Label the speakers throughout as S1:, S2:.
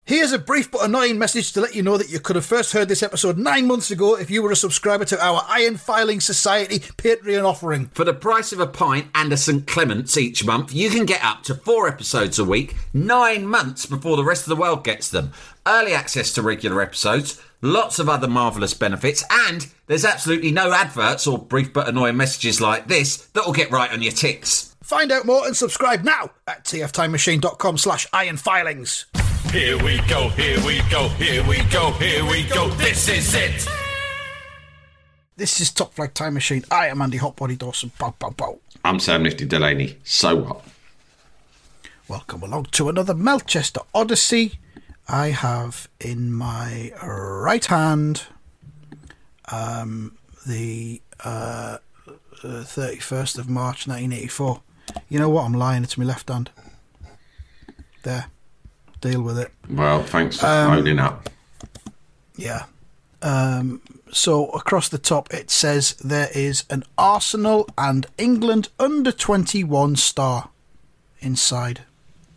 S1: Here's a brief but annoying message to let you know that you could have first heard this episode 9 months ago if you were a subscriber to our Iron Filing Society Patreon offering.
S2: For the price of a pint and a St Clement's each month, you can get up to 4 episodes a week, 9 months before the rest of the world gets them. Early access to regular episodes, lots of other marvellous benefits, and there's absolutely no adverts or brief but annoying messages like this that will get right on your tits.
S1: Find out more and subscribe now at tftimemachine.com/ironfilings.
S3: Here we go, here we go, here we go, here we go, this is it!
S1: This is Top Flight Time Machine. I am Andy Hotbody Dawson. Bow, bow, bow.
S2: I'm Sam Nifty Delaney. So what?
S1: Welcome along to another Melchester Odyssey. I have in my right hand the 31st of March 1984. You know what? I'm lying. It's my left hand. There. Deal with it.
S2: Well, thanks for owning up.
S1: Yeah. So across the top it says there is an Arsenal and England under 21 star inside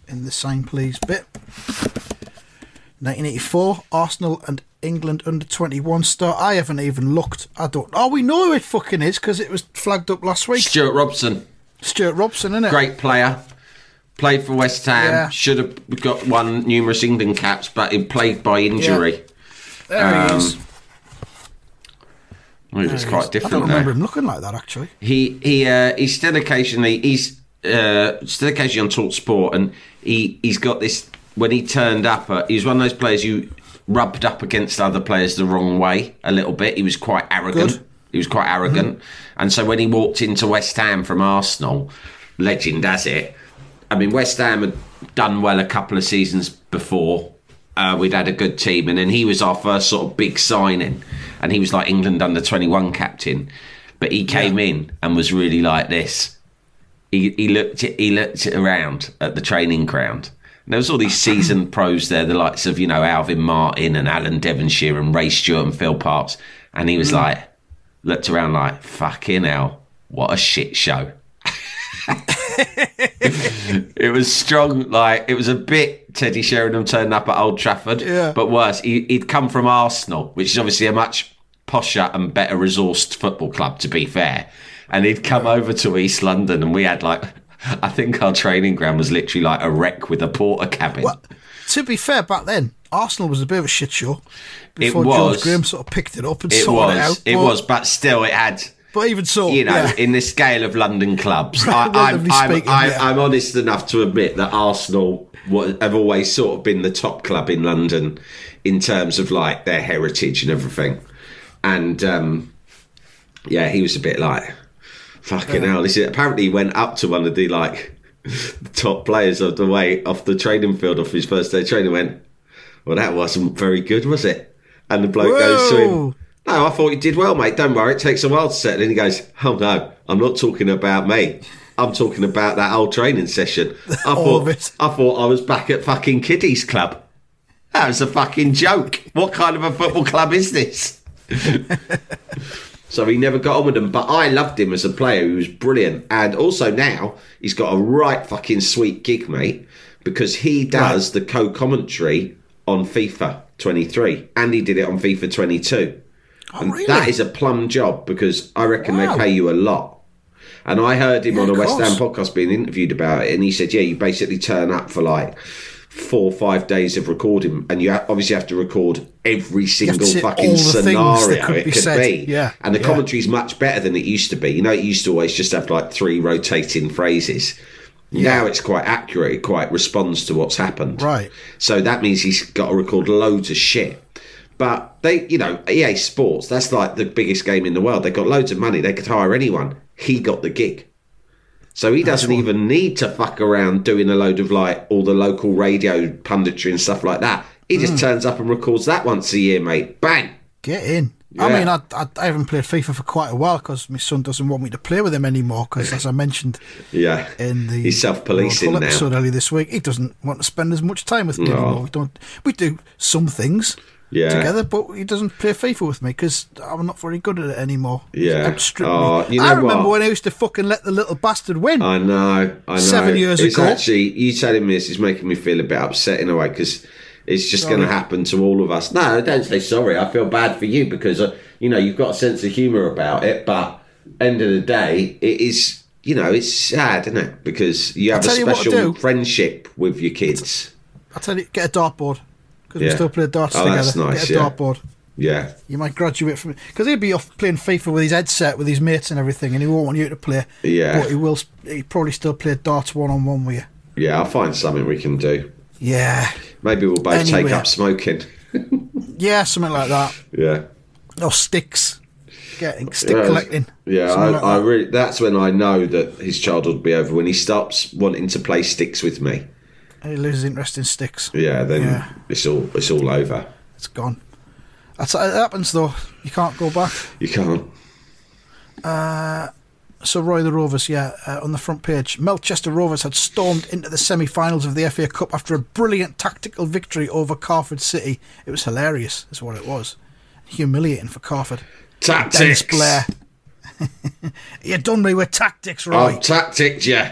S1: in the sign please bit. 1984 Arsenal and England under 21 star. I haven't even looked. I don't. Oh, we know who it fucking is because it was flagged up last week.
S2: Stuart Robson,
S1: isn't it? Great
S2: player. Played for West Ham. Yeah. Should have won numerous England caps, but he played by injury.
S1: Yeah. There he is.
S2: Well, it's quite different.
S1: I don't remember him looking like that actually.
S2: He's still occasionally on Talk Sport, and he's got this. When he turned up, he's one of those players who rubbed up against other players the wrong way a little bit. He was quite arrogant. Mm-hmm. And so when he walked into West Ham from Arsenal, legend has it. I mean, West Ham had done well a couple of seasons before. We'd had a good team, and then he was our first sort of big signing, and he was like England under 21 captain. But he came in and was really like this. He looked around at the training ground. And there was all these seasoned pros there, the likes of Alvin Martin and Alan Devonshire and Ray Stewart and Phil Parkes, and he was looked around like, fucking hell, what a shit show. It was strong, it was a bit Teddy Sheringham turning up at Old Trafford, but worse, he'd come from Arsenal, which is obviously a much posher and better resourced football club, to be fair, and he'd come over to East London, and we had I think our training ground was literally like a wreck with a porter cabin.
S1: Well, to be fair, back then Arsenal was a bit of a shit show before George Graham sort of picked it up and sorted it out. But still it had. But even so,
S2: in the scale of London clubs, I'm honest enough to admit that Arsenal have always sort of been the top club in London in terms of their heritage and everything. And he was a bit fucking hell. Apparently he went up to one of the top players of the way off the training field off his first day training. Went, well, that wasn't very good, was it? And the bloke goes to him, no, I thought you did well, mate. Don't worry, it takes a while to settle in. He goes, oh no, I'm not talking about me. I'm talking about that old training session. I thought I was back at fucking Kiddies Club. That was a fucking joke. What kind of a football club is this? So he never got on with them. But I loved him as a player. He was brilliant. And also now, he's got a right fucking sweet gig, mate, because he does the co-commentary on FIFA 23. And he did it on FIFA 22. And really? That is a plum job because I reckon they pay you a lot. And I heard him on a West Ham podcast being interviewed about it, and he said, you basically turn up for 4 or 5 days of recording, and you obviously have to record every single fucking scenario it could be. Yeah. And the commentary's much better than it used to be. It used to always just have 3 rotating phrases. Yeah. Now it's quite accurate. It quite responds to what's happened.
S1: Right.
S2: So that means he's got to record loads of shit. But they, EA Sports, that's the biggest game in the world. They've got loads of money. They could hire anyone. He got the gig. So he doesn't even need to fuck around doing a load of all the local radio punditry and stuff like that. He just turns up and records that once a year, mate. Bang.
S1: Get in. Yeah. I mean, I haven't played FIFA for quite a while because my son doesn't want me to play with him anymore because, as I mentioned in the
S2: he's self-policing now.
S1: Episode earlier this week, he doesn't want to spend as much time with me anymore. We do some things together, but he doesn't play FIFA with me because I'm not very good at it anymore.
S2: Yeah.
S1: I remember when I used to fucking let the little bastard win.
S2: I know.
S1: 7 years ago.
S2: Actually, you telling me this is making me feel a bit upset in a way because It's just going to happen to all of us. No, don't say sorry. I feel bad for you because, you've got a sense of humour about it. But end of the day, it is, it's sad, isn't it? Because you have a special friendship with your kids.
S1: I'll tell you, get a dartboard. Because we still play darts together. That's nice, get a dartboard.
S2: Yeah.
S1: You might graduate from it. Because he'll be off playing FIFA with his headset, with his mates and everything, and he won't want you to play.
S2: Yeah.
S1: But he'll probably still play darts one-on-one with you.
S2: Yeah, I'll find something we can do.
S1: Yeah.
S2: Maybe we'll both take up smoking.
S1: Yeah, something like that.
S2: Yeah.
S1: Or sticks. Stick collecting.
S2: Yeah, I really. That's when I know that his childhood will be over, when he stops wanting to play sticks with me.
S1: He loses interest in sticks.
S2: Yeah, then it's all over.
S1: It's gone. That's how it happens, though. You can't go back.
S2: You can't.
S1: So Roy the Rovers, on the front page, Melchester Rovers had stormed into the semi-finals of the FA Cup after a brilliant tactical victory over Carford City. It was hilarious, is what it was. Humiliating for Carford.
S2: Tactics.
S1: Dennis Blair. You done me with tactics, Roy.
S2: I've tacticked you.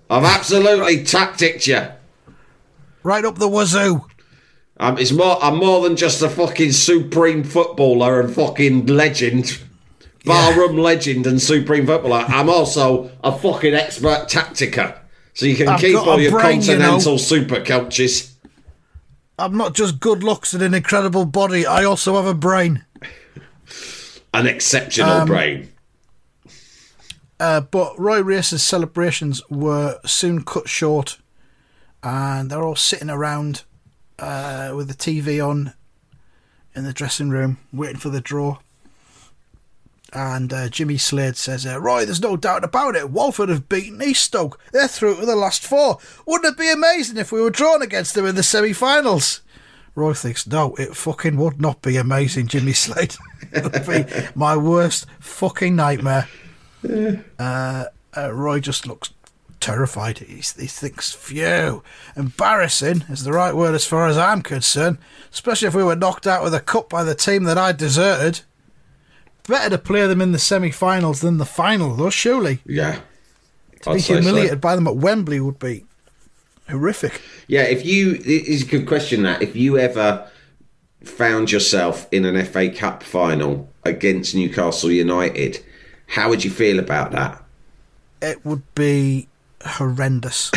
S2: I've absolutely tacticked you.
S1: Right up the wazoo.
S2: I'm more than just a fucking supreme footballer and fucking legend. Barroom legend and supreme footballer. I'm also a fucking expert tacticker. So you can keep all your continental super coaches.
S1: I'm not just good looks and an incredible body. I also have a brain.
S2: An exceptional brain.
S1: But Roy Race's celebrations were soon cut short, and they're all sitting around with the TV on in the dressing room, waiting for the draw. And Jimmy Slade says, Roy, there's no doubt about it. Walford have beaten East Stoke. They're through to the last four. Wouldn't it be amazing if we were drawn against them in the semi-finals? Roy thinks, no, it fucking would not be amazing, Jimmy Slade. It would be my worst fucking nightmare. Roy just looks terrified. He thinks, phew, embarrassing is the right word as far as I'm concerned, especially if we were knocked out of the cup by the team that I deserted. Better to play them in the semi-finals than the final, though, surely.
S2: Yeah.
S1: To be humiliated by them at Wembley would be horrific.
S2: Yeah, it's a good question, that. If you ever found yourself in an FA Cup final against Newcastle United, how would you feel about that?
S1: It would be horrendous.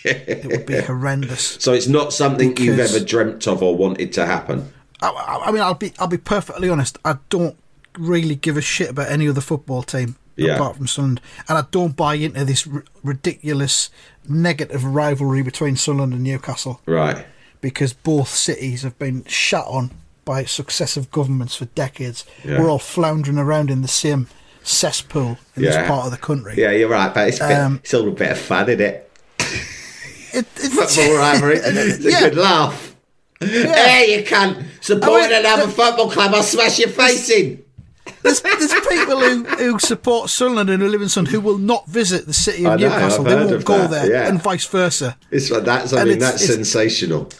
S1: It would be horrendous.
S2: So it's not something you've ever dreamt of or wanted to happen?
S1: I mean, I'll be perfectly honest. I don't really give a shit about any other football team apart from Sunderland, and I don't buy into this ridiculous negative rivalry between Sunderland and Newcastle,
S2: right?
S1: Because both cities have been shat on by successive governments for decades. We're all floundering around in the same cesspool in this part of the country.
S2: Yeah, you're right, but it's all a bit of fun, isn't it?
S1: It's
S2: football rivalry. It's a good laugh. Yeah. Hey, you can't support another football club, I'll smash your face in.
S1: There's people who support Sunderland and who live in Sunderland who will not visit the city of Newcastle. They won't go there, and vice versa.
S2: That's sensational.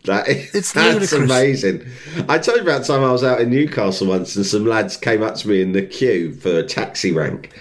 S2: That's ludicrous. Amazing. I told you about the time I was out in Newcastle once, and some lads came up to me in the queue for a taxi rank,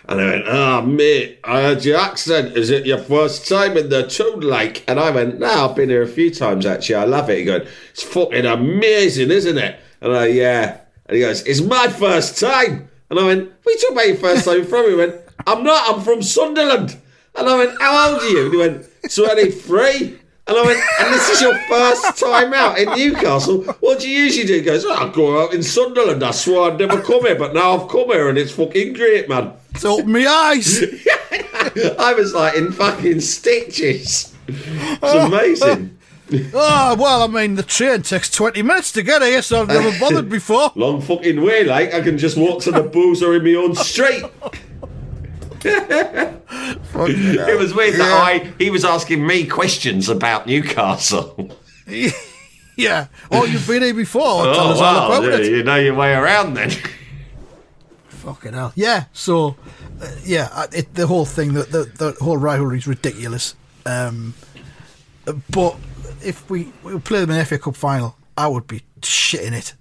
S2: and they went, mate, I heard your accent. Is it your first time in the Toon Lake? And I went, no, I've been here a few times, actually. I love it. He goes, it's fucking amazing, isn't it? And I, yeah. And he goes, it's my first time. And I went, what are you talking about your first time from? He went, I'm not, I'm from Sunderland. And I went, how old are you? And he went, 23. And I went, and this is your first time out in Newcastle? What do you usually do? He goes, I go out in Sunderland. I swore I'd never come here, but now I've come here and it's fucking great, man.
S1: It's opened my eyes.
S2: I was like in fucking stitches. It's amazing.
S1: Oh, well, I mean, the train takes 20 minutes to get here, so I've never bothered before.
S2: Long fucking way, like. I can just walk to the boozer in my own street. It was weird that he was asking me questions about Newcastle.
S1: Yeah. Oh, you've been here before. Tell us all about it.
S2: You know your way around then.
S1: Fucking hell. Yeah, so, the whole thing, the whole rivalry is ridiculous. But if we play them in the FA Cup final, I would be shitting it.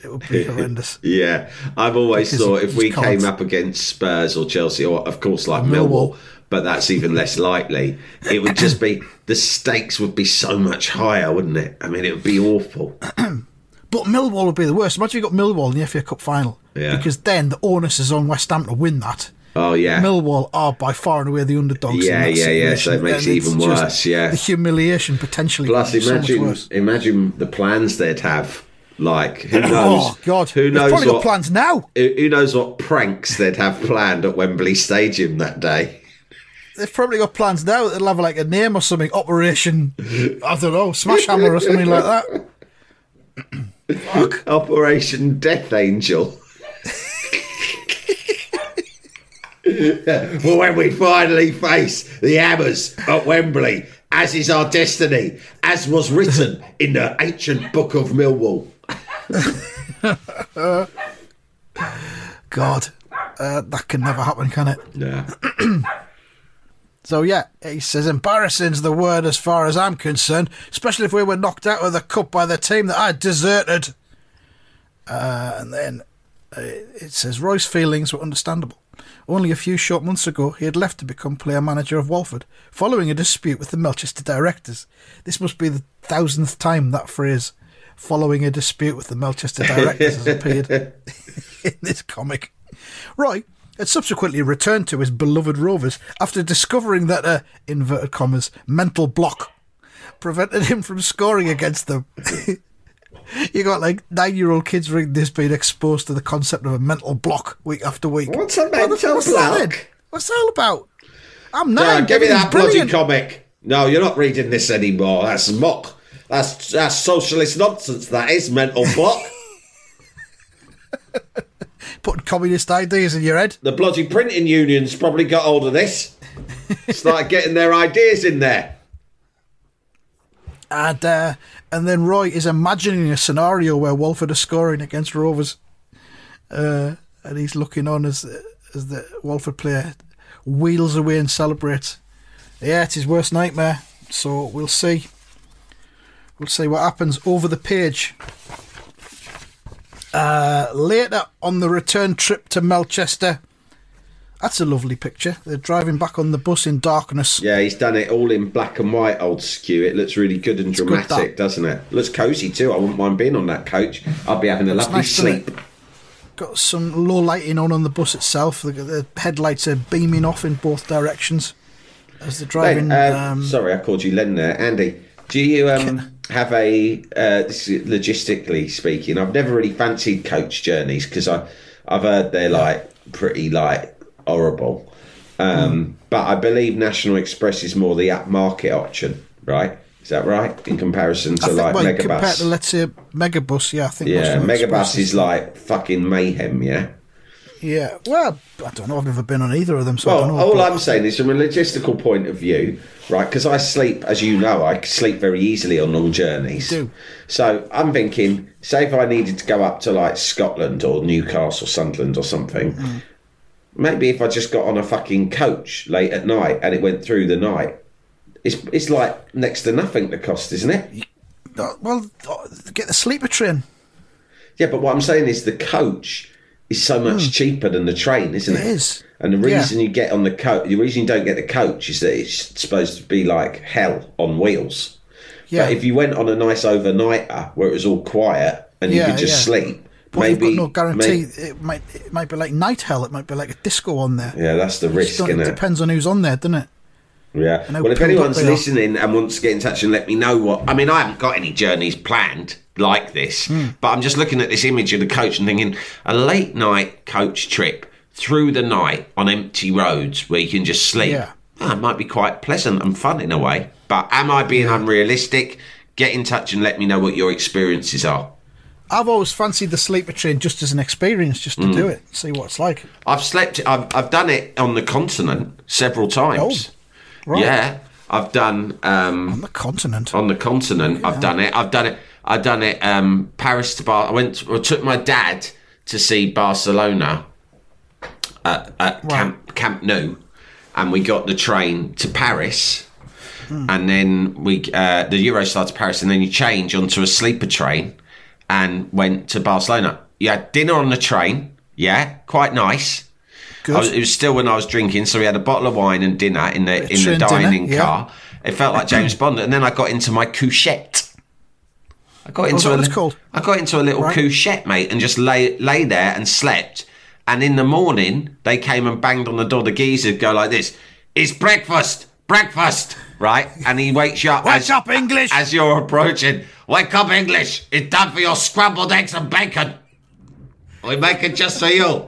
S1: It would be horrendous.
S2: Yeah, I've always
S1: Because
S2: thought if we
S1: you can't.
S2: came up against Spurs or Chelsea, or of course like Millwall, but that's even less likely, it would just be, the stakes would be so much higher, wouldn't it? I mean, it would be awful.
S1: But Millwall would be the worst. Imagine you got Millwall in the FA Cup final.
S2: Yeah.
S1: Because then the onus is on West Ham to win that.
S2: Oh, yeah.
S1: Millwall are by far and away the underdogs.
S2: Yeah,
S1: in that situation.
S2: so it makes it even worse, yeah.
S1: The humiliation potentially.
S2: Plus,
S1: so much worse.
S2: imagine the plans they'd have. Like, who knows?
S1: Oh, God.
S2: Who knows?
S1: They've probably got plans now.
S2: Who knows what pranks they'd have planned at Wembley Stadium that day?
S1: They've probably got plans now. They'll have like a name or something. Operation, I don't know, Smash Hammer or something like that. Fuck.
S2: Operation Death Angel. For when we finally face the Hammers at Wembley, as is our destiny, as was written in the ancient book of Millwall.
S1: God, that can never happen, can it?
S2: Yeah.
S1: So yeah, he says embarrassing's the word as far as I'm concerned, especially if we were knocked out of the cup by the team that I deserted. And then it says Roy's feelings were understandable. Only a few short months ago, he had left to become player manager of Walford, following a dispute with the Melchester directors. This must be the 1000th time that phrase, following a dispute with the Melchester directors, has appeared in this comic. Roy had subsequently returned to his beloved Rovers after discovering that a, inverted commas, mental block prevented him from scoring against them. You got like 9-year-old kids reading this being exposed to the concept of a mental block week after week.
S2: What's a mental block?
S1: What's that all about? I'm 9.
S2: Give me that bloody
S1: brilliant.
S2: comic. No, you're not reading this anymore. That's mock. That's socialist nonsense. That is mental block.
S1: Putting communist ideas in your head.
S2: The bloody printing unions probably got hold of this. Started getting their ideas in there.
S1: And then Roy is imagining a scenario where Walford are scoring against Rovers, and he's looking on as the Walford player wheels away and celebrates. Yeah, it's his worst nightmare. So we'll see. We'll see what happens over the page. Later on the return trip to Melchester. That's a lovely picture. They're driving back on the bus in darkness.
S2: Yeah, he's done it all in black and white, old Skew. It looks really good and dramatic, doesn't it? Looks cosy too. I wouldn't mind being on that coach. I'd be having a lovely sleep.
S1: Got some low lighting on the bus itself. The headlights are beaming off in both directions as they're driving.
S2: Sorry, I called you Len there. Andy, do you have a, this is logistically speaking, I've never really fancied coach journeys because I've heard they're like pretty like horrible, but I believe National Express is more the upmarket option, right? Is that right in comparison to Megabus?
S1: Compared to, let's say, Megabus, yeah, I think.
S2: Yeah, Megabus is like fucking mayhem, yeah.
S1: Yeah, well, I don't know. I've never been on either of them, so I don't know.
S2: All I'm saying is, from a logistical point of view, right? Because I sleep, as you know, I sleep very easily on long journeys.
S1: You do.
S2: So I'm thinking, say if I needed to go up to like Scotland or Newcastle, Sunderland, or something. Maybe if I just got on a fucking coach late at night and it went through the night, it's like next to nothing the cost, isn't it?
S1: Well, get the sleeper train.
S2: Yeah, but what I'm saying is the coach is so much cheaper than the train, isn't it?
S1: It is.
S2: And the reason you get on the coach, the reason you don't get the coach is that it's supposed to be like hell on wheels. Yeah. But if you went on a nice overnighter where it was all quiet and you could just sleep.
S1: But maybe you've got no guarantee. It might be like night hell. It might be like a disco on there.
S2: Yeah, that's the risk, isn't it?
S1: It depends on who's on there, doesn't it?
S2: Yeah. Well, if anyone's listening and wants to get in touch and let me know what... I mean, I haven't got any journeys planned like this, but I'm just looking at this image of the coach and thinking, a late night coach trip through the night on empty roads where you can just sleep. Yeah. It might be quite pleasant and fun in a way. But am I being unrealistic? Get in touch and let me know what your experiences are.
S1: I've always fancied the sleeper train just as an experience, just to do it, see what it's like.
S2: I've done it on the continent several times. Oh, right. Yeah, I've done
S1: on the continent.
S2: On the continent, yeah. I've done it. Paris to Bar. I took my dad to see Barcelona at Camp Nou, and we got the train to Paris, and then the Eurostar to Paris, and then you change onto a sleeper train. and went to Barcelona. You had dinner on the train, yeah, quite nice.
S1: Good.
S2: It was still when I was drinking, so we had a bottle of wine and dinner in the dining car. It felt like James Bond, and then I got into my couchette. I got into a little couchette, mate, and just lay there and slept. And in the morning, they came and banged on the door. The geezer would go like this: "It's breakfast, breakfast!" Right? And he wakes you up.
S1: Wake up, English!
S2: As you're approaching. Wake up, English! It's time for your scrambled eggs and bacon. We make it just for you.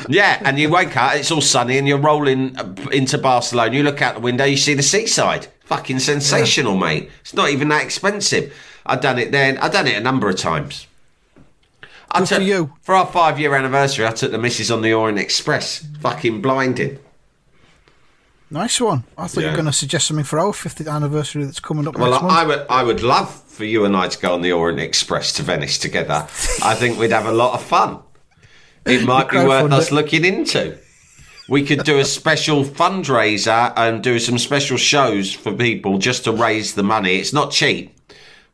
S2: Yeah, and you wake up, it's all sunny, and you're rolling into Barcelona. You look out the window, you see the seaside. Fucking sensational, mate. It's not even that expensive. I've done it then. I've done it a number of times.
S1: Good for you.
S2: For our 5-year anniversary, I took the missus on the Orient Express. Fucking blinding.
S1: Nice one. I thought you were going to suggest something for our 50th anniversary that's coming up next
S2: month. I would love for you and I to go on the Orient Express to Venice together. I think we'd have a lot of fun. It might be worth us looking into. We could do a special fundraiser and do some special shows for people just to raise the money. It's not cheap,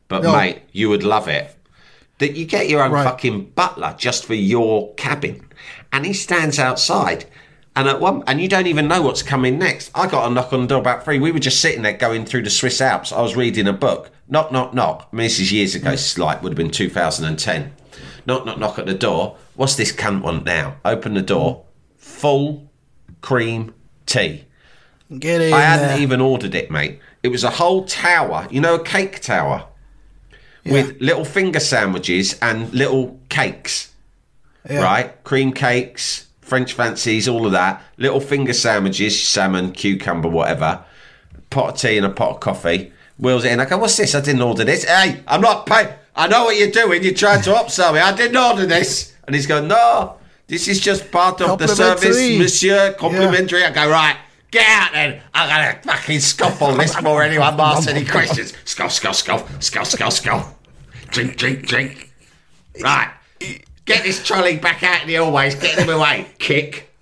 S2: but mate, you would love it. That you get your own fucking butler just for your cabin, and he stands outside, and you don't even know what's coming next. I got a knock on the door about 3. We were just sitting there going through the Swiss Alps. I was reading a book. Knock, knock, knock. I mean, this is years ago. It's like would have been 2010. Knock, knock, knock at the door. What's this cunt want now? Open the door. Full cream tea.
S1: Get in
S2: I hadn't even ordered it, mate. It was a whole tower. You know, a cake tower with little finger sandwiches and little cakes, right? Cream cakes, French fancies, all of that. Little finger sandwiches, salmon, cucumber, whatever. Pot of tea and a pot of coffee. Wheels it in. I go, what's this? I didn't order this. Hey, I'm not paying. I know what you're doing. You're trying to upsell me. I didn't order this. And he's going, no, this is just part of the service, monsieur. Complimentary. Yeah. I go, right, get out then. I'm going to fucking scuffle this before anyone asks any questions. Scuff, scuff, scuff, scuff, scuff, scuff. Drink, drink, drink. Right, get this trolley back out in the hallways. Get him away. Kick.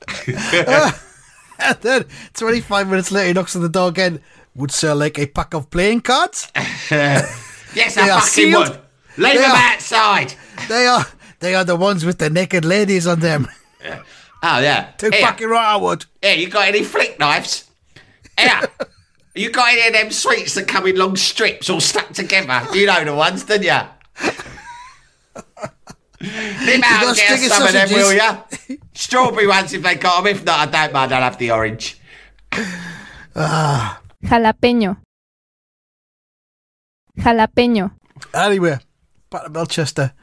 S1: And then 25 minutes later, he knocks on the door again. Would sir like a pack of playing cards?
S2: Yes, I fucking would. Leave them outside.
S1: They are the ones with the naked ladies on them.
S2: Yeah. Oh, yeah.
S1: Too fucking right, I would.
S2: Yeah, you got any flick knives? Yeah. You got any of them sweets that come in long strips all stuck together? You know the ones, don't you? Nip out and get us some of them, will ya? Strawberry ones if they got them. If not, I don't mind. I'll have the orange.
S4: Jalapeño. Jalapeño.
S1: Anyway, back to Melchester.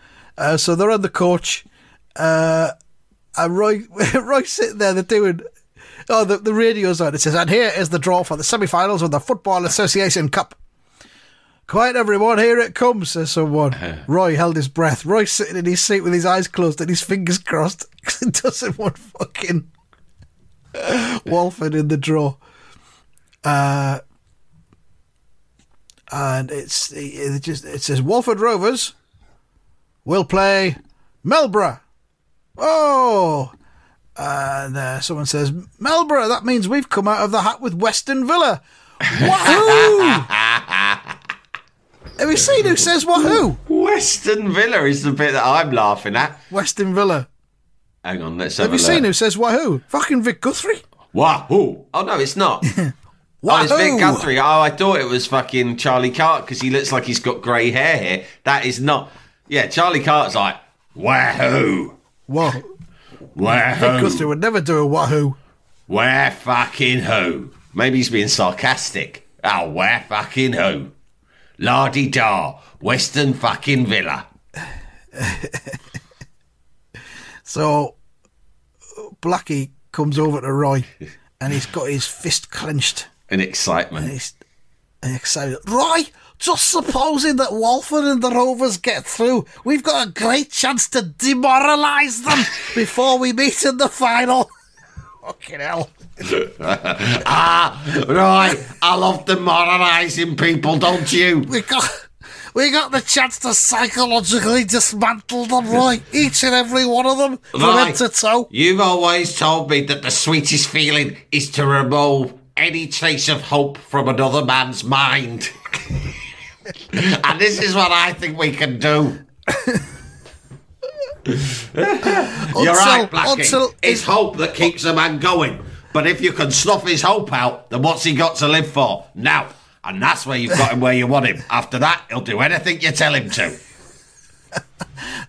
S1: So they're on the coach. And Roy's sitting there, they're doing... Oh, the radio's on. It says, and here is the draw for the semi-finals of the Football Association Cup. Quiet, everyone, here it comes, says someone. Roy held his breath. Roy's sitting in his seat with his eyes closed and his fingers crossed because he doesn't want fucking Walford in the draw. And it says Walford Rovers will play Melbourne. Oh, and someone says Melbourne. That means we've come out of the hat with Western Villa. Wahoo! Have you seen who says wahoo?
S2: Western Villa is the bit that I'm laughing at.
S1: Western Villa.
S2: Hang on, let's have a
S1: look. Have you seen who says wahoo? Fucking Vic Guthrie.
S2: Wahoo! Oh no, it's not. Oh, it's Vic Guthrie. Oh, I thought it was fucking Charlie Carter because he looks like he's got grey hair here. That is not. Yeah, Charlie Carter's like wahoo.
S1: What?
S2: Wahoo.
S1: Vic Guthrie would never do a wahoo.
S2: Where fucking who? Maybe he's being sarcastic. Oh, where fucking who? La-di-da, Western fucking Villa.
S1: So, Blackie comes over to Roy and he's got his fist clenched.
S2: In excitement.
S1: And he's excited. Roy, just supposing that Walford and the Rovers get through, we've got a great chance to demoralise them before we meet in the final. Fucking hell.
S2: Right. I love demoralising people, don't you?
S1: We got the chance to psychologically dismantle them, Roy. Each and every one of them, from head to toe.
S2: You've always told me that the sweetest feeling is to remove any trace of hope from another man's mind. And this is what I think we can do. You're right, Blackie. It's hope that keeps a man going. But if you can snuff his hope out, then what's he got to live for? Now. And that's where you've got him where you want him. After that, he'll do anything you tell him to.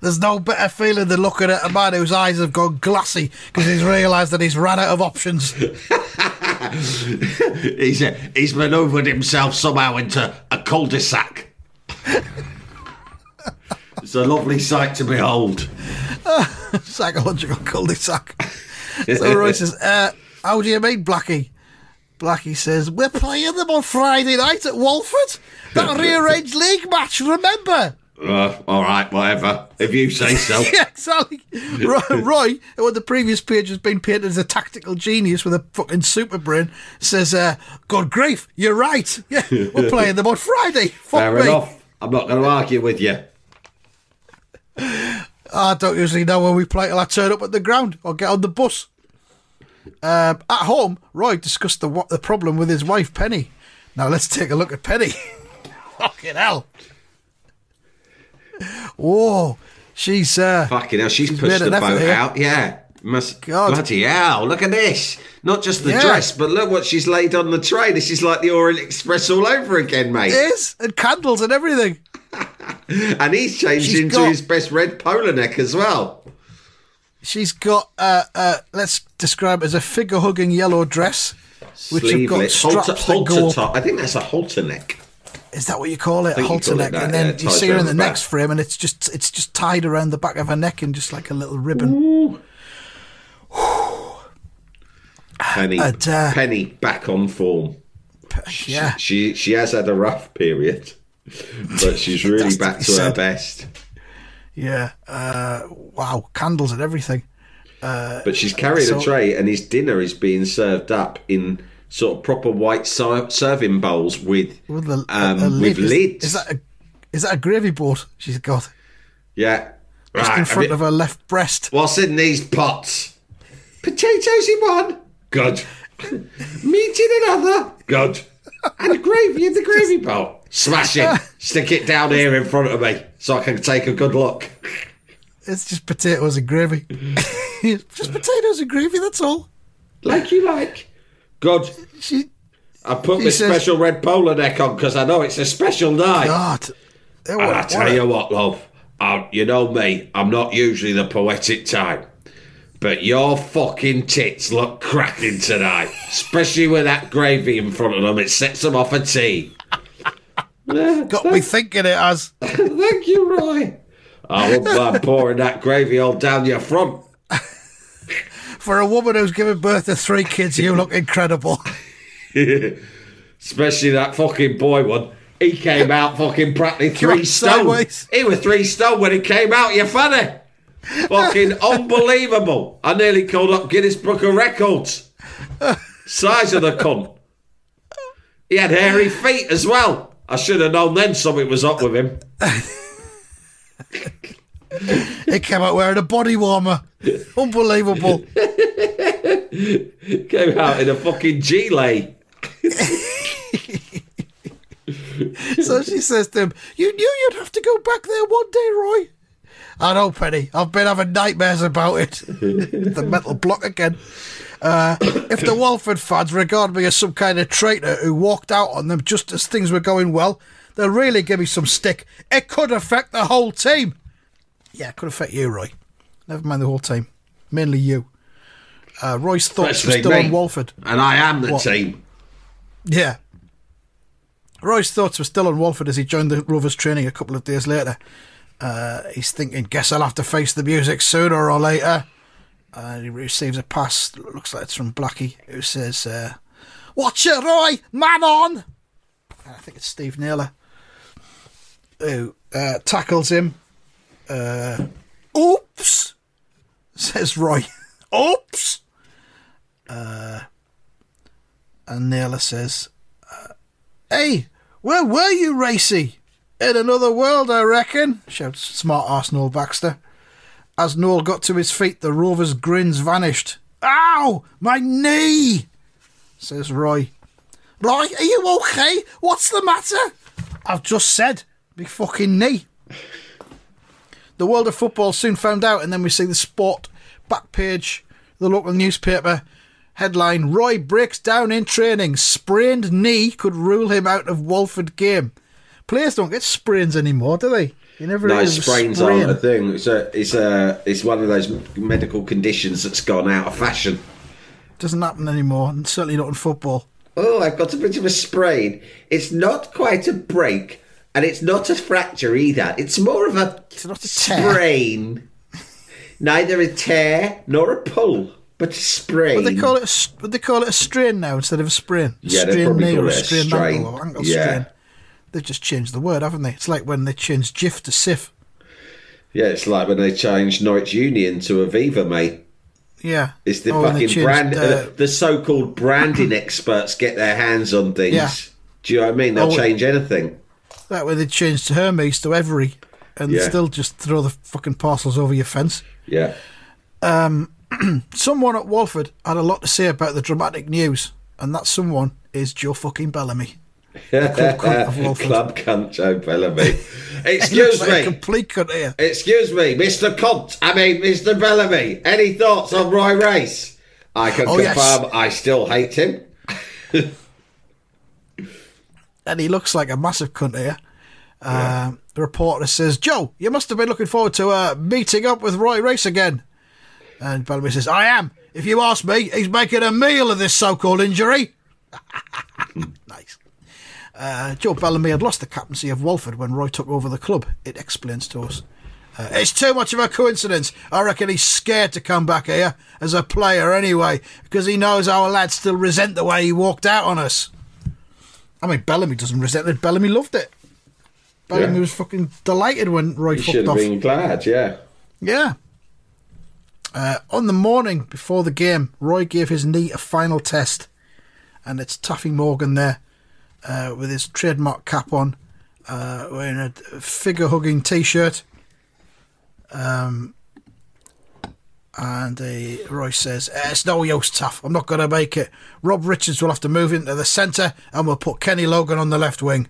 S1: There's no better feeling than looking at a man whose eyes have gone glassy because he's realised that he's ran out of options.
S2: He's manoeuvred himself somehow into a cul-de-sac. It's a lovely sight to behold.
S1: Psychological cul-de-sac. So Roy says, how do you mean, Blackie? Blackie says, we're playing them on Friday night at Walford. That rearranged league match, remember?
S2: All right, whatever. If you say so.
S1: Yeah, exactly. Roy, who on the previous page has been painted as a tactical genius with a fucking super brain, says, good grief, you're right. Yeah, we're playing them on Friday.
S2: Fair enough. I'm not going to argue with you.
S1: I don't usually know when we play till I turn up at the ground or get on the bus. At home, Roy discussed the problem with his wife, Penny. Now let's take a look at Penny. Fucking hell. Whoa. She's...
S2: Fucking hell, she's pushed the boat out. Yeah. Bloody hell, look at this. Not just the dress, but look what she's laid on the tray. This is like the Orient Express all over again, mate.
S1: It is, and candles and everything.
S2: And he's changed into his best red polo neck as well.
S1: She's got, let's describe it as a figure-hugging yellow dress, which have got straps that go up.
S2: I think that's a halter neck.
S1: Is that what you call it? A halter neck. And then you see her in the next frame, and it's just tied around the back of her neck in just like a little ribbon.
S2: Penny back on form.
S1: Yeah,
S2: she has had a rough period, but she's really back to her best.
S1: Yeah. Wow. Candles and everything.
S2: But she's carrying a tray, and his dinner is being served up in sort of proper white serving bowls with lids.
S1: Is that a gravy boat she's got?
S2: Yeah.
S1: Just in front of her left breast.
S2: What's in these pots? Potatoes in one. Good. Meat in another. Good. And gravy in the gravy pot. Smash it. Stick it down here in front of me so I can take a good look.
S1: It's just potatoes and gravy. Just potatoes and gravy, that's all.
S2: Like you like. Good. I put my special red polo neck on because I know it's a special night.
S1: God.
S2: And I tell you what, love. You know me. I'm not usually the poetic type. But your fucking tits look cracking tonight. Especially with that gravy in front of them. It sets them off a tea.
S1: Got me thinking it has.
S2: Thank you, Roy. I wouldn't mind pouring that gravy all down your front.
S1: For a woman who's given birth to 3 kids, you look incredible.
S2: Especially that fucking boy one. He came out fucking practically 3 stone.
S1: Sideways.
S2: He was 3 stone when he came out, you funny. Fucking unbelievable. I nearly called up Guinness Book of Records. Size of the cunt. He had hairy feet as well. I should have known then something was up with him.
S1: He came out wearing a body warmer. Unbelievable.
S2: Came out in a fucking gilet.
S1: So she says to him, you knew you'd have to go back there one day, Roy. I know, Penny. I've been having nightmares about it. The mental block again. If the Walford fans regard me as some kind of traitor who walked out on them just as things were going well, they'll really give me some stick. It could affect the whole team. Yeah, it could affect you, Roy. Never mind the whole team. Mainly you. Roy's thoughts were still on Walford.
S2: And I am the team.
S1: Yeah. Roy's thoughts were still on Walford as he joined the Rovers training a couple of days later. He's thinking, guess I'll have to face the music sooner or later. He receives a pass, looks like it's from Blackie, who says, watch it, Roy, man on! I think it's Steve Naylor, who tackles him. Oops! Says Roy. Oops! And Naylor says, hey, where were you, Racy? In another world, I reckon, shouts smart arse Noel Baxter. As Noel got to his feet, the Rovers' grins vanished. Ow! My knee! Says Roy. Roy, are you okay? What's the matter? I've just said, big fucking knee. The world of football soon found out, and then we see the Sport back page, the local newspaper, headline, Roy breaks down in training, sprained knee could rule him out of Walford game. Players don't get sprains anymore, do they? You never hear of a
S2: sprains
S1: sprain.
S2: aren't a thing. It's one of those medical conditions that's gone out of fashion.
S1: Doesn't happen anymore, and certainly not in football.
S2: Oh, I've got a bit of a sprain. It's not quite a break, and it's not a fracture either. It's more of a sprain. Neither a tear nor a pull, but a sprain.
S1: Would they call it a strain now instead of a sprain?
S2: Yeah, they
S1: strain
S2: probably
S1: knee
S2: call
S1: or
S2: it a
S1: strain
S2: strain.
S1: ankle or ankle
S2: Yeah.
S1: strain. They've just changed the word, haven't they? It's like when they changed GIF to SIF.
S2: Yeah, it's like when they changed Norwich Union to Aviva, mate.
S1: Yeah.
S2: It's the
S1: when they
S2: fucking
S1: changed,
S2: brand. The so-called branding experts get their hands on things.
S1: Yeah.
S2: Do you know what I mean? They'll change anything.
S1: That way they changed Hermes to Every and still just throw the fucking parcels over your fence.
S2: Yeah.
S1: Someone at Walford had a lot to say about the dramatic news, and that someone is Joe fucking Bellamy. The club cunt of Walford.
S2: Club cunt Joe Bellamy.
S1: He
S2: Excuse
S1: looks like a
S2: me.
S1: complete cunt here.
S2: Excuse me, Mr. Mr. Bellamy. Any thoughts on Roy Race? I can confirm
S1: yes.
S2: I still hate him.
S1: And he looks like a massive cunt here. The reporter says, Joe, you must have been looking forward to meeting up with Roy Race again. And Bellamy says, I am. If you ask me, he's making a meal of this so-called injury. Nice. Joe Bellamy had lost the captaincy of Walford when Roy took over the club. It explains to us. It's too much of a coincidence. I reckon he's scared to come back here as a player anyway, because he knows our lads still resent the way he walked out on us. I mean, Bellamy doesn't resent it. Bellamy loved it. Bellamy was fucking delighted when Roy
S2: You
S1: fucked
S2: should have
S1: off.
S2: been glad, yeah.
S1: Yeah. On the morning before the game, Roy gave his knee a final test, and it's Taffy Morgan there with his trademark cap on, wearing a figure-hugging T-shirt. And Roy says, it's no use, Taff. I'm not going to make it. Rob Richards will have to move into the centre, and we'll put Kenny Logan on the left wing.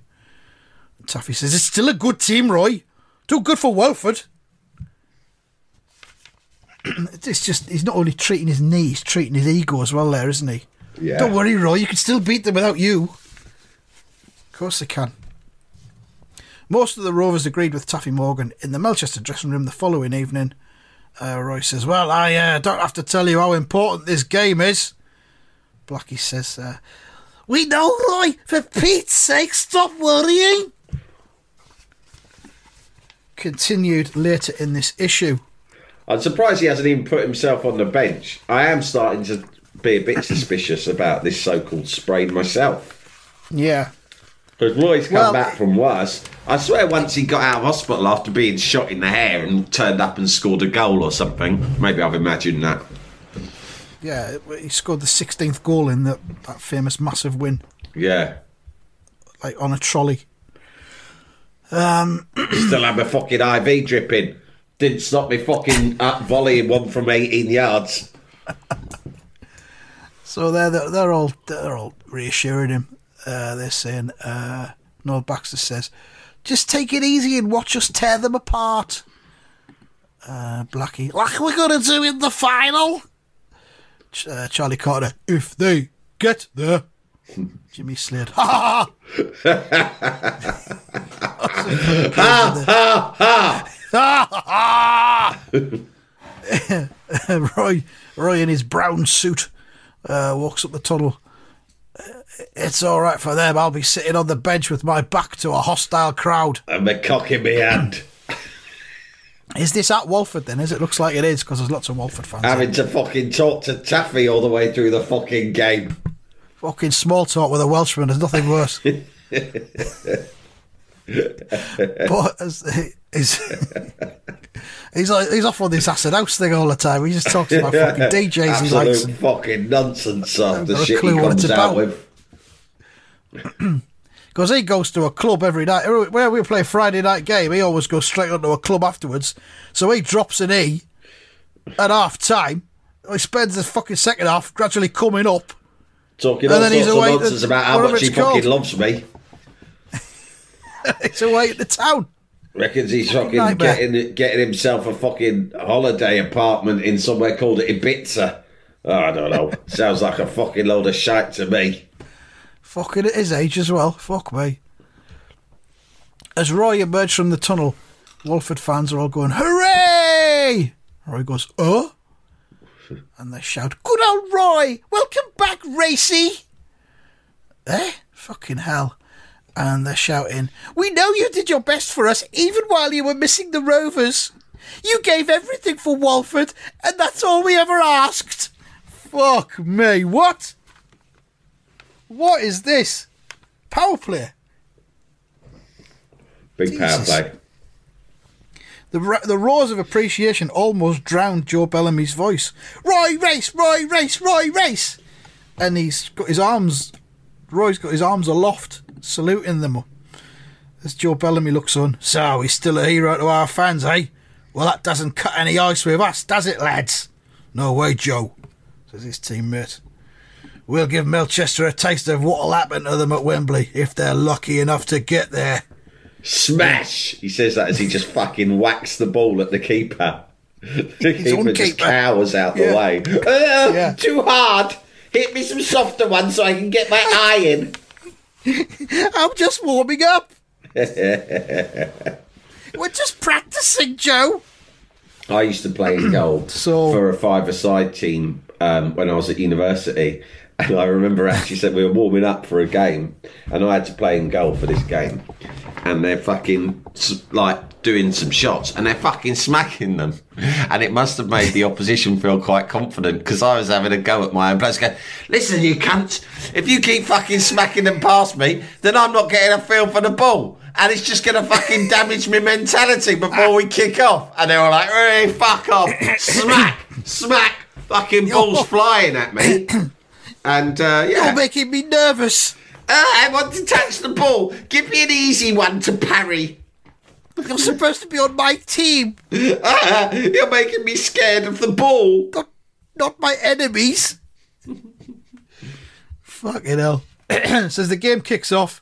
S1: And Taffy says, it's still a good team, Roy. Too good for Walford. It's just, he's not only treating his knee, he's treating his ego as well there, isn't he?
S2: Yeah.
S1: Don't worry, Roy, you can still beat them without you. Of course they can. Most of the Rovers agreed with Taffy Morgan in the Melchester dressing room the following evening. Roy says, well, I don't have to tell you how important this game is. Blackie says, we know, Roy, for Pete's sake, stop worrying. Continued later in this issue.
S2: I'm surprised he hasn't even put himself on the bench. I am starting to be a bit suspicious about this so-called sprain myself.
S1: Yeah.
S2: Because Roy's come back from worse. I swear once he got out of hospital after being shot in the hair and turned up and scored a goal or something. Maybe I've imagined that.
S1: Yeah, he scored the 16th goal in that famous massive win.
S2: Yeah.
S1: Like on a trolley.
S2: Still have my fucking IV dripping. Didn't stop me fucking volleying one from 18 yards.
S1: So they're all reassuring him. They're saying, Noel Baxter says, just take it easy and watch us tear them apart. Blackie, like we're going to do in the final. Charlie Carter, if they get there. Jimmy Slade, ha ha ha. Roy in his brown suit walks up the tunnel. It's all right for them. I'll be sitting on the bench with my back to a hostile crowd.
S2: And my cock in my hand.
S1: Is this at Walford then? It looks like it is, because there's lots of Walford fans.
S2: Having to fucking talk to Taffy all the way through the fucking game.
S1: Fucking small talk with a Welshman. There's nothing worse. But he's off on this acid house thing all the time. He just talks about fucking DJs
S2: Absolute
S1: he likes.
S2: And fucking nonsense of the
S1: got a
S2: shit he
S1: clue what
S2: comes
S1: it's
S2: out
S1: about.
S2: with.
S1: Because he goes to a club every night. Where we play a Friday night game, he always goes straight onto a club afterwards. So he drops an E at half time. He spends the fucking second half gradually coming up.
S2: Talking
S1: And
S2: all
S1: then he's
S2: sorts of
S1: away
S2: nonsense
S1: to
S2: about how
S1: whatever
S2: much he
S1: it's called.
S2: fucking loves me.
S1: It's away at the town.
S2: Reckons he's fucking
S1: Nightmare.
S2: getting himself a fucking holiday apartment in somewhere called Ibiza. Oh, I don't know. Sounds like a fucking load of shite to me.
S1: Fucking at his age as well. Fuck me. As Roy emerged from the tunnel, Walford fans are all going, hooray! Roy goes, oh? And they shout, good old Roy! Welcome back, Racy! Eh? Fucking hell. And they're shouting, we know you did your best for us, even while you were missing the Rovers. You gave everything for Walford, and that's all we ever asked. Fuck me, what? What is this? Power play?
S2: Big power
S1: Jesus.
S2: play.
S1: The roars of appreciation almost drowned Joe Bellamy's voice. Roy, race! Roy, race! Roy, race! And Roy's got his arms aloft, saluting them as Joe Bellamy looks on. So, he's still a hero to our fans, eh? Well, that doesn't cut any ice with us, does it, lads? No way, Joe, says his teammate. We'll give Melchester a taste of what'll happen to them at Wembley if they're lucky enough to get there.
S2: Smash! He says that as he just fucking whacks the ball at the keeper. The keeper just cowers out the way. Too hard! Hit me some softer ones so I can get my eye in.
S1: I'm just warming up. We're just practicing, Joe.
S2: I used to play in goal for a five-a-side team when I was at university. And I remember actually said we were warming up for a game and I had to play in goal for this game. And they're fucking like doing some shots and they're fucking smacking them. And it must have made the opposition feel quite confident because I was having a go at my own players going, listen, you cunts, if you keep fucking smacking them past me, then I'm not getting a feel for the ball. And it's just going to fucking damage my mentality before we kick off. And they were like, hey, fuck off. Smack, smack, fucking balls flying at me. And
S1: You're making me nervous.
S2: I want to touch the ball. Give me an easy one to parry.
S1: You're supposed to be on my team.
S2: You're making me scared of the ball.
S1: Not my enemies. Fucking hell. Says the game kicks off.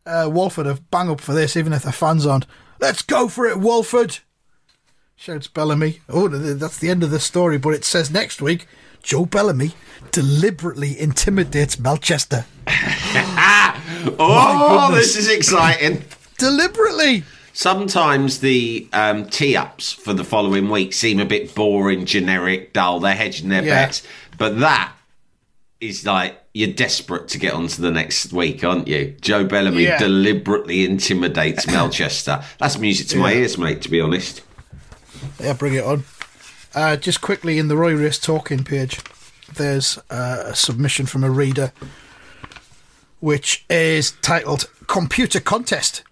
S1: Walford have bang up for this, even if their fans aren't. Let's go for it, Walford, shouts Bellamy. Oh, that's the end of the story, but it says next week, Joe Bellamy deliberately intimidates Melchester.
S2: Oh, this is exciting.
S1: Deliberately.
S2: Sometimes the tee-ups for the following week seem a bit boring, generic, dull. They're hedging their bets. But that is like, you're desperate to get on to the next week, aren't you? Joe Bellamy deliberately intimidates Melchester. That's music to my ears, mate, to be honest.
S1: Yeah, bring it on. Just quickly, in the Roy Race talking page, there's a submission from a reader which is titled Computer Contest.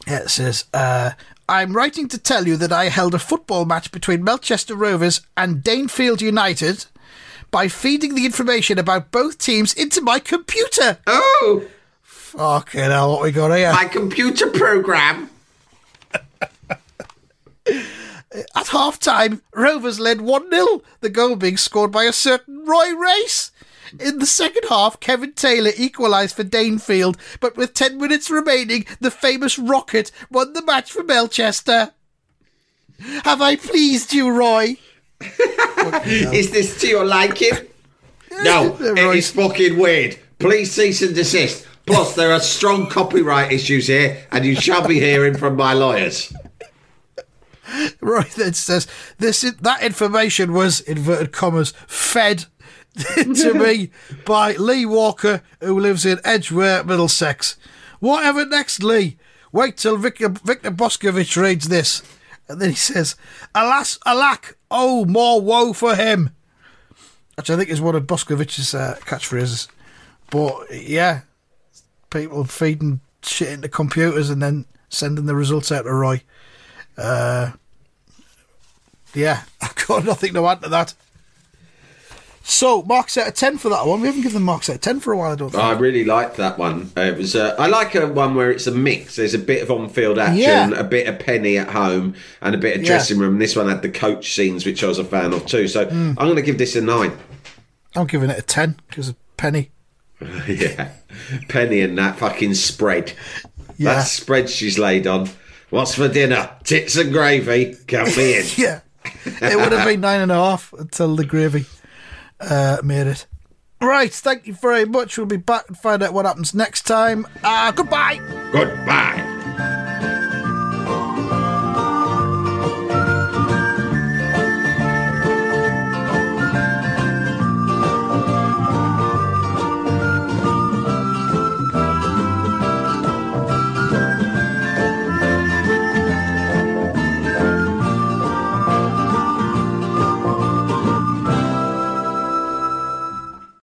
S1: It says, I'm writing to tell you that I held a football match between Melchester Rovers and Danefield United by feeding the information about both teams into my computer.
S2: Oh!
S1: Fucking hell, what we got here?
S2: My computer program.
S1: At half-time, Rovers led 1-0, the goal being scored by a certain Roy Race. In the second half, Kevin Taylor equalised for Danefield, but with 10 minutes remaining, the famous Rocket won the match for Melchester. Have I pleased you, Roy?
S2: Is this to your liking? No, it is fucking weird. Please cease and desist. Plus, there are strong copyright issues here, and you shall be hearing from my lawyers.
S1: Roy then says, that information was, inverted commas, fed to me by Lee Walker, who lives in Edgware, Middlesex. Whatever next, Lee? Wait till Victor Boscovich reads this. And then he says, alas, alack, oh, more woe for him. Which I think is one of Boscovich's catchphrases. But, yeah, people feeding shit into computers and then sending the results out to Roy. Yeah, I've got nothing to add to that. So, marks out of 10 for that one. We haven't given marks out of 10 for a while, I don't think.
S2: I really liked that one. It was. I like a one where it's a mix. There's a bit of on-field action, a bit of Penny at home, and a bit of dressing room. This one had the coach scenes, which I was a fan of too. So I'm going to give this a 9.
S1: I'm giving it a 10 because of Penny.
S2: Yeah. Penny and that fucking spread.
S1: Yeah.
S2: That spread she's laid on. What's for dinner? Tits and gravy. Count me in.
S1: Yeah. It would have been 9.5 until the gravy made it. Right, thank you very much. We'll be back and find out what happens next time. Goodbye.
S2: Goodbye.